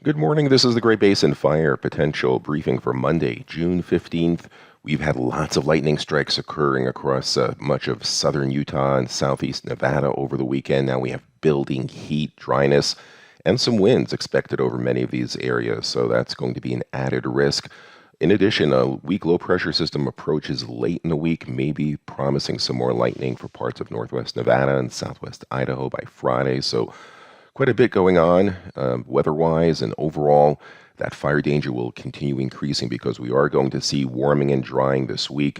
Good morning. This is the Great Basin Fire Potential Briefing for Monday, June 15th. We've had lots of lightning strikes occurring across much of southern Utah and southeast Nevada over the weekend. Now we have building heat, dryness, and some winds expected over many of these areas, so that's going to be an added risk. In addition, a weak low pressure system approaches late in the week, maybe promising some more lightning for parts of northwest Nevada and southwest Idaho by Friday. So quite a bit going on weather-wise, and overall, that fire danger will continue increasing because we are going to see warming and drying this week.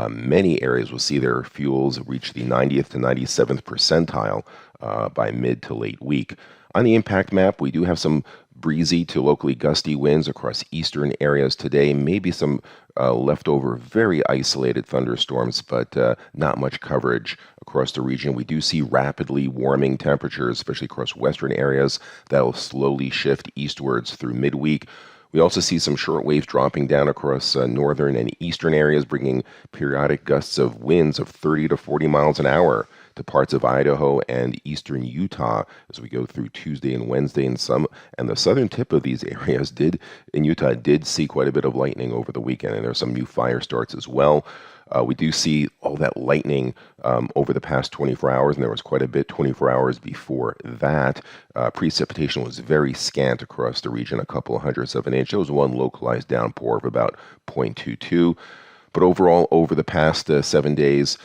Many areas will see their fuels reach the 90th to 97th percentile by mid to late week. On the impact map, we do have some breezy to locally gusty winds across eastern areas today. Maybe some leftover, very isolated thunderstorms, but not much coverage across the region. We do see rapidly warming temperatures, especially across western areas, that will slowly shift eastwards through midweek. We also see some short waves dropping down across northern and eastern areas, bringing periodic gusts of winds of 30 to 40 miles an hour to parts of Idaho and eastern Utah as we go through Tuesday and Wednesday. And the southern tip of these areas in Utah did see quite a bit of lightning over the weekend, and there's some new fire starts as well. We do see all that lightning over the past 24 hours, and there was quite a bit 24 hours before that. Precipitation was very scant across the region, a couple of hundredths of an inch. There was one localized downpour of about 0.22. But overall, over the past 7 days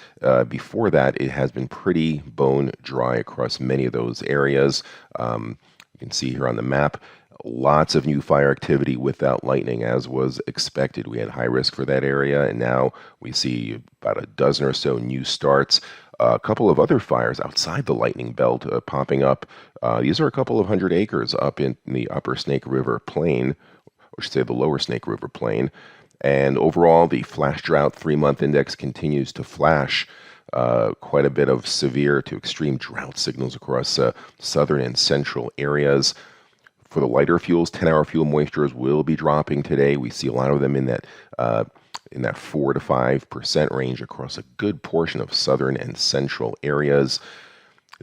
before that, it has been pretty bone dry across many of those areas. You can see here on the map, lots of new fire activity without lightning, as was expected. We had high risk for that area, and now we see about a dozen or so new starts. A couple of other fires outside the lightning belt popping up. These are a couple of hundred acres up in the upper Snake River Plain, or I should say the lower Snake River Plain. And overall, the flash drought 3-month index continues to flash quite a bit of severe to extreme drought signals across southern and central areas. For the lighter fuels, 10-hour fuel moistures will be dropping today. We see a lot of them in that 4 to 5% range across a good portion of southern and central areas.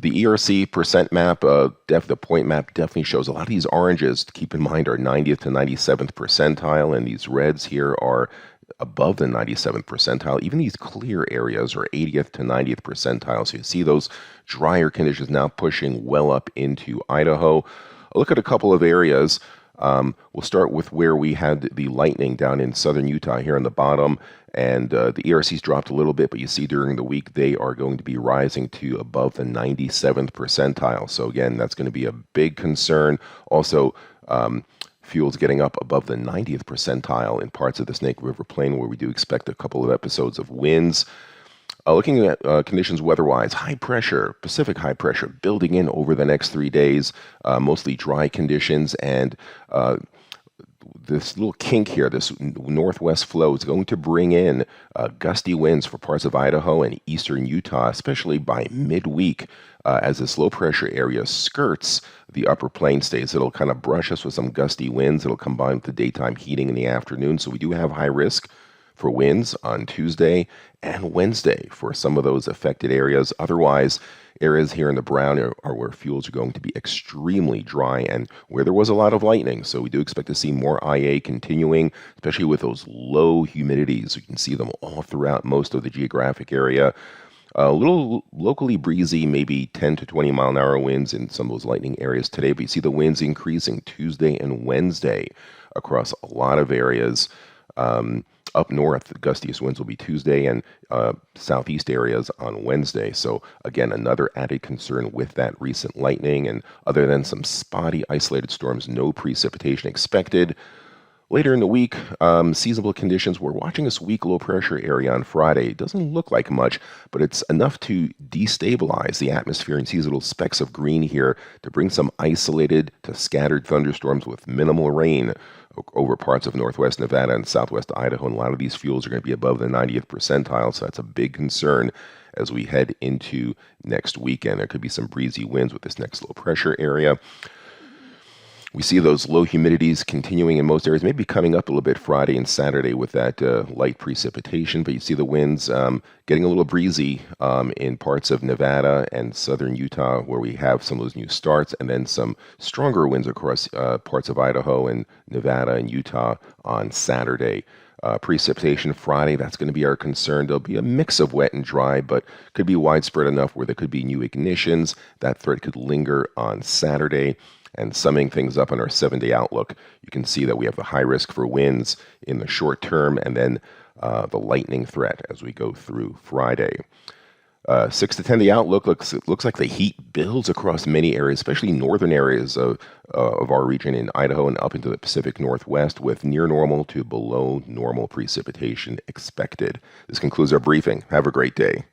The ERC percent map, the point map definitely shows a lot of these oranges, to keep in mind, are 90th to 97th percentile, and these reds here are above the 97th percentile. Even these clear areas are 80th to 90th percentile. So you see those drier conditions now pushing well up into Idaho. I'll look at a couple of areas. We'll start with where we had the lightning down in southern Utah here on the bottom, and the ERC's dropped a little bit, but you see during the week they are going to be rising to above the 97th percentile. So again, that's going to be a big concern. Also, fuels getting up above the 90th percentile in parts of the Snake River Plain, where we do expect a couple of episodes of winds. Looking at conditions weather-wise, high pressure, Pacific high pressure, building in over the next 3 days, mostly dry conditions, and this little kink here, this northwest flow, is going to bring in gusty winds for parts of Idaho and eastern Utah, especially by midweek. As this low pressure area skirts the upper plain states, it'll kind of brush us with some gusty winds. It'll combine with the daytime heating in the afternoon, so we do have high risk for winds on Tuesday and Wednesday for some of those affected areas. Otherwise, areas here in the brown are where fuels are going to be extremely dry and where there was a lot of lightning. So we do expect to see more IA continuing, especially with those low humidities. You can see them all throughout most of the geographic area. A little locally breezy, maybe 10 to 20 mile an hour winds in some of those lightning areas today, but you see the winds increasing Tuesday and Wednesday across a lot of areas. Up north, the gustiest winds will be Tuesday, and southeast areas on Wednesday. So again, another added concern with that recent lightning. And other than some spotty isolated storms, no precipitation expected. Later in the week, seasonable conditions. We're watching this weak low pressure area on Friday. It doesn't look like much, but it's enough to destabilize the atmosphere and see little specks of green here to bring some isolated to scattered thunderstorms with minimal rain over parts of northwest Nevada and southwest Idaho. And a lot of these fuels are going to be above the 90th percentile, so that's a big concern as we head into next weekend. There could be some breezy winds with this next low pressure area. We see those low humidities continuing in most areas, maybe coming up a little bit Friday and Saturday with that light precipitation, but you see the winds getting a little breezy in parts of Nevada and southern Utah where we have some of those new starts, and then some stronger winds across parts of Idaho and Nevada and Utah on Saturday. Precipitation Friday, that's going to be our concern. There'll be a mix of wet and dry, but could be widespread enough where there could be new ignitions. That threat could linger on Saturday. And summing things up on our 7-day outlook, you can see that we have the high risk for winds in the short term and then the lightning threat as we go through Friday. 6 to 10-day outlook looks like the heat builds across many areas, especially northern areas of our region in Idaho and up into the Pacific Northwest, with near normal to below normal precipitation expected. This concludes our briefing. Have a great day.